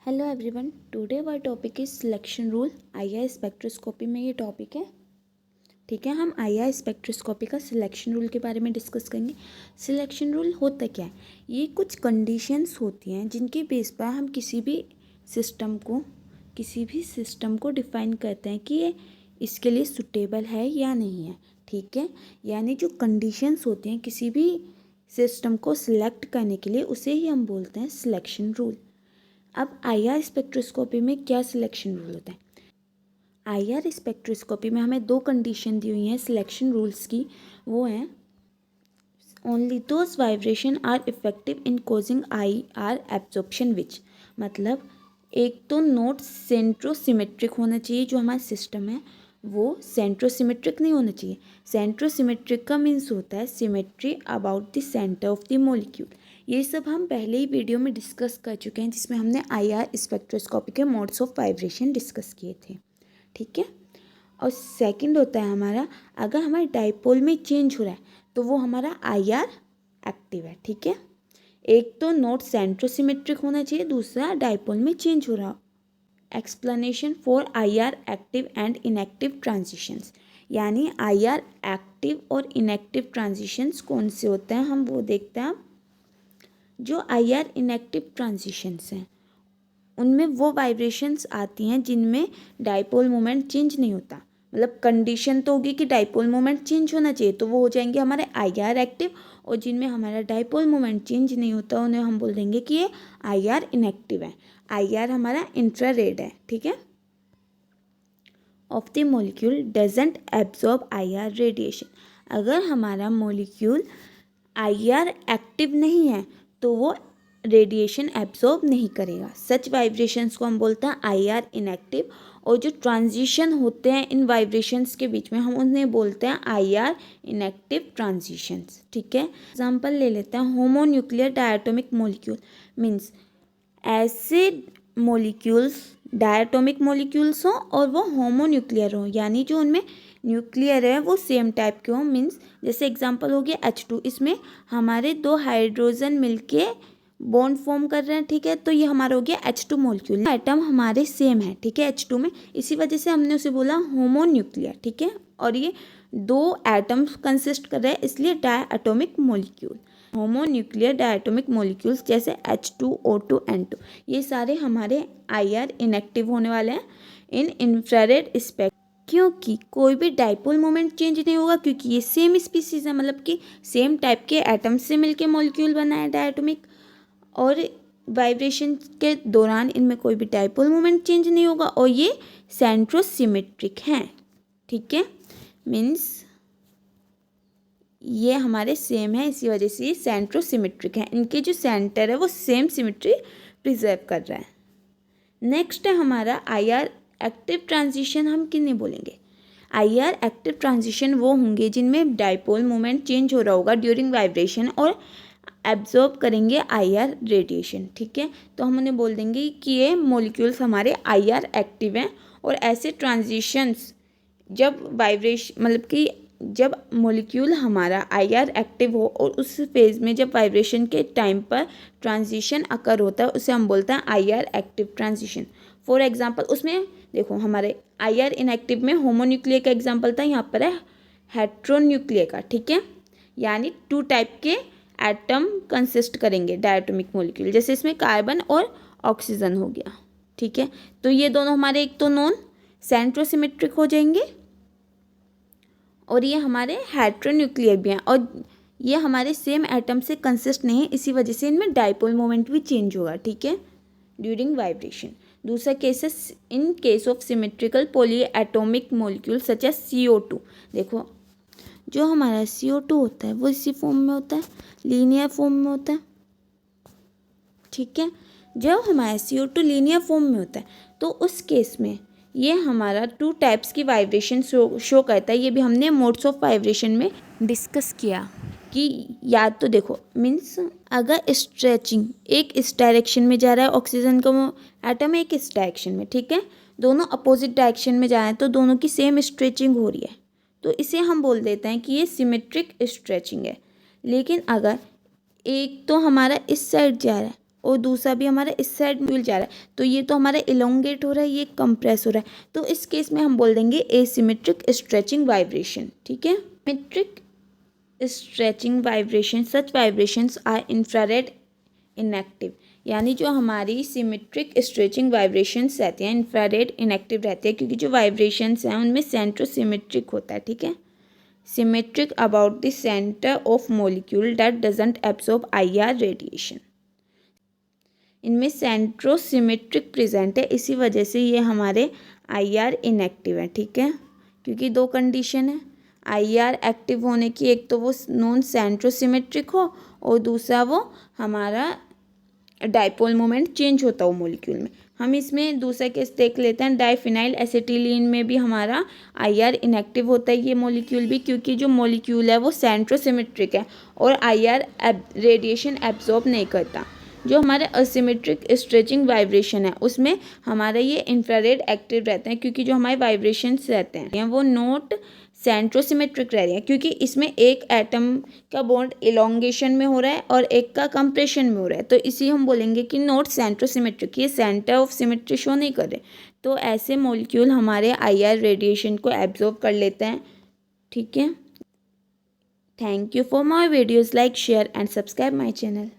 Hello everyone, today our topic is selection rule. IR spectroscopy में ये topic है। ठीक है, हम आईआर स्पेक्ट्रोस्कोपी का सिलेक्शन रूल के बारे में डिस्कस करेंगे। सिलेक्शन रूल होता क्या है? ये कुछ कंडीशंस होती हैं जिनके बेस पर हम किसी भी सिस्टम को डिफाइन करते हैं कि ये इसके लिए सुटेबल है या नहीं है। ठीक है, यानी जो कंडीशंस होती हैं किसी भी सिस्टम को सिलेक्ट करने के लिए, उसे ही हम बोलते हैं सिलेक्शन रूल। अब आईआर स्पेक्ट्रोस्कोपी में क्या सिलेक्शन रूल होता है? आईआर स्पेक्ट्रोस्कोपी में हमें दो कंडीशन दी हुई हैं सिलेक्शन रूल्स की। वो हैं only those vibration are effective in causing IR absorption which, मतलब एक तो नोट सेंट्रोसिमेट्रिक होना चाहिए। जो हमारा सिस्टम है वो सेंट्रोसिमेट्रिक नहीं होना चाहिए। सेंट्रोसिमेट्रिक का मीन्स होता है symmetry about the centre of the molecule. ये सब हम पहले ही वीडियो में डिस्कस कर चुके हैं, जिसमें हमने आईआर स्पेक्ट्रोस्कोपी के मोड्स ऑफ वाइब्रेशन डिस्कस किए थे। ठीक है, और सेकंड होता है हमारा, अगर हमारे डाइपोल में चेंज हो रहा है तो वो हमारा आईआर एक्टिव है। ठीक है, एक तो नोट सेंट्रोसिमेट्रिक होना चाहिए, दूसरा डाइपोल में चेंज हो रहा। Explanation for IR active and inactive transitions, यानी आईआर एक्टिव और इनएक्टिव ट्रांजिशंस कौन से होते हैं हम वो देखते हैं। जो आईआर इनएक्टिव ट्रांजिशंस हैं उनमें वो वाइब्रेशंस आती हैं जिनमें डाइपोल मोमेंट चेंज नहीं होता। मतलब कंडीशन तो होगी कि डाइपोल मोमेंट चेंज होना चाहिए, तो वो हो जाएंगे हमारे आईआर एक्टिव। और जिनमें हमारा डाइपोल मोमेंट चेंज नहीं होता उन्हें हम बोल देंगे कि ये आईआर इनएक्टिव है। आईआर हमारा इंफ्रारेड है। ठीक है, of the molecule doesn't absorb IR radiation. अगर हमारा मॉलिक्यूल आईआर एक्टिव नहीं है तो वो रेडिएशन एब्जॉर्ब नहीं करेगा। सच वाइब्रेशंस को हम बोलते हैं आईआर इनएक्टिव। और जो ट्रांजिशन होते हैं इन वाइब्रेशंस के बीच में हम उन्हें बोलते हैं आईआर इनएक्टिव ट्रांजिशंस। ठीक है, एग्जांपल ले लेते हैं। होमोन्यूक्लियर डायटोमिक मॉलिक्यूल मीन्स ऐसे मॉलिक्यूल्स, डायटोमिक मॉलिक्यूल्स हों और वो होमोन्यूक्लियर हों, यानी जो उनमें न्यूक्लियर है वो सेम टाइप के हों। मीन्स जैसे एग्जांपल हो गया H2, इसमें हमारे दो हाइड्रोजन मिलके बॉन्ड फॉर्म कर रहे हैं। ठीक है, तो ये हमारा हो गया H2 मॉलिक्यूल। एटम हमारे सेम है, ठीक है, H2 में, इसी वजह से हमने उसे बोला होमोन्यूक्लियर। ठीक है, और ये दो एटम्स कंसिस्ट कर रहे हैं, इसलिए diatomic molecule. Homonuclear diatomic molecules जैसे H2O2 N2, ये सारे हमारे आईआर इनएक्टिव होने वाले हैं इन इंफ्रारेड स्पेक्ट्रम, क्योंकि कोई भी डाइपोल मोमेंट चेंज नहीं होगा, क्योंकि ये सेम स्पीसीज है, मतलब कि सेम टाइप के एटम्स से मिलके मॉलिक्यूल बना है डायटोमिक। और वाइब्रेशन के दौरान इनमें कोई भी डाइपोल मोमेंट चेंज नहीं होगा और ये सेंट्रोसिमेट्रिक हैं। ठीक है, मीन्स ये हमारे सेम है, इसी वजह से ये सेंट्रोसिमेट्रिक है। इनके जो सेंटर है वो सेम सिमेट्री प्रिजर्व कर रहा है। नेक्स्ट है हमारा आईआर एक्टिव ट्रांजिशन। हम किन्हें बोलेंगे? आईआर एक्टिव ट्रांजिशन वो होंगे जिनमें डाइपोल मोमेंट चेंज हो रहा होगा ड्यूरिंग वाइब्रेशन और एब्जॉर्ब करेंगे आईआर रेडिएशन। ठीक है, तो हम उन्हें बोल देंगे कि ये मॉलिक्यूल्स हमारे आईआर एक्टिव हैं। और ऐसे ट्रांजिशंस जब वाइब्रेशन, मतलब कि जब मॉलिक्यूल हमारा आईआर एक्टिव हो और उस फेज में जब वाइब्रेशन के टाइम पर ट्रांजिशन अकर होता है, उसे हम बोलते हैं IR active transition. For example उसमें देखो, हमारे आईआर इनएक्टिव में होमोन्यूक्लियर का एग्जांपल था, यहाँ पर है हेट्रोन्यूक्लियर का। ठीक है, यानी टू टाइप के एटम कंसिस्ट करेंगे डायटोमिक मॉलिक्यूल, जैसे इसमें कार्बन और ऑक्सीजन हो गया। ठीक है, तो ये दोनों हमारे एक तो नॉन सेंट्रोसिमेट्रिक हो जाएंगे और ये हमारे हेट्रोन्यूक्लियर भी हैं, और ये हमारे सेम एटम से कंसिस्ट नहीं है, इसी वजह से इनमें डाइपोल मोमेंट भी चेंज होगा। ठीक है, ड्यूरिंग वाइब्रेशन। दूसरा cases in case of symmetrical poly atomic molecule such as CO2। देखो, जो हमारा CO2 होता है वो इसी फॉर्म में होता है, लीनियर फॉर्म में होता है। ठीक है, जब हमारा CO2 लीनियर फॉर्म में होता है तो उस केस में ये हमारा टू टाइप्स की वाइब्रेशन शो करता है। ये भी हमने मोड्स ऑफ वाइब्रेशन में डिस्कस किया कि याद तो देखो, मीन्स अगर स्ट्रेचिंग एक इस डायरेक्शन में जा रहा है, ऑक्सीजन का एटम एक इस डायरेक्शन में, ठीक है, दोनों अपोजिट डायरेक्शन में जा रहे हैं, तो दोनों की सेम स्ट्रेचिंग हो रही है, तो इसे हम बोल देते हैं कि ये सिमेट्रिक स्ट्रेचिंग है। लेकिन अगर एक तो हमारा इस साइड जा रहा है और दूसरा भी हमारा इस साइड मॉलिक्यूल जा रहा है, तो ये तो हमारा इलोंगेट हो रहा है, ये कंप्रेस हो रहा है। तो इस केस में हम बोल देंगे एसिमेट्रिक स्ट्रेचिंग वाइब्रेशन। ठीक है, symmetric stretching vibration, such vibrations are infrared inactive, यानी जो हमारी सिमेट्रिक स्ट्रेचिंग वाइब्रेशंस रहती हैं इंफ्रारेड इनएक्टिव रहती है, क्योंकि जो वाइब्रेशंस हैं उनमें सेंट्रोसिमेट्रिक होता है। ठीक है, symmetric about the centre of molecule that doesn't absorb IR radiation. इनमें सेंट्रोसिमेट्रिक प्रेजेंट है, इसी वजह से ये हमारे IR इनएक्टिव है। ठीक है, क्योंकि दो कंडीशन है IR एक्टिव होने की, एक तो वो नॉन सेंट्रोसिमेट्रिक हो और दूसरा वो हमारा डाइपोल मोमेंट चेंज होता हो मॉलिक्यूल में। हम इसमें दूसरा केस देख लेते हैं, डाइफिनाइल एसिटिलीन में भी हमारा IR इनएक्टिव होता है ये मॉलिक्यूल भी, क्योंकि जो मॉलिक्यूल है वो सेंट्रोसिमेट्रिक है और IR रेडिएशन एब्जॉर्ब नहीं करता। जो हमारे असिमेट्रिक स्ट्रेचिंग वाइब्रेशन है उसमें हमारा ये इंफ्रारेड एक्टिव रहते हैं, क्योंकि जो हमारे वाइब्रेशंस रहते हैं वो नॉट सेंट्रोसिमेट्रिक रह रही है, क्योंकि इसमें एक एटम का बॉन्ड इलोंगेशन में हो रहा है और एक का कंप्रेशन में हो रहा है, तो इसी हम बोलेंगे कि नॉट सेंट्रोसिमेट्रिक, ये सेंटर ऑफ सिमेट्री शो नहीं कर रहे। तो ऐसे मॉलिक्यूल हमारे IR रेडिएशन को एब्जॉर्ब कर लेते हैं। ठीक है, thank you for my videos, like share and subscribe my channel.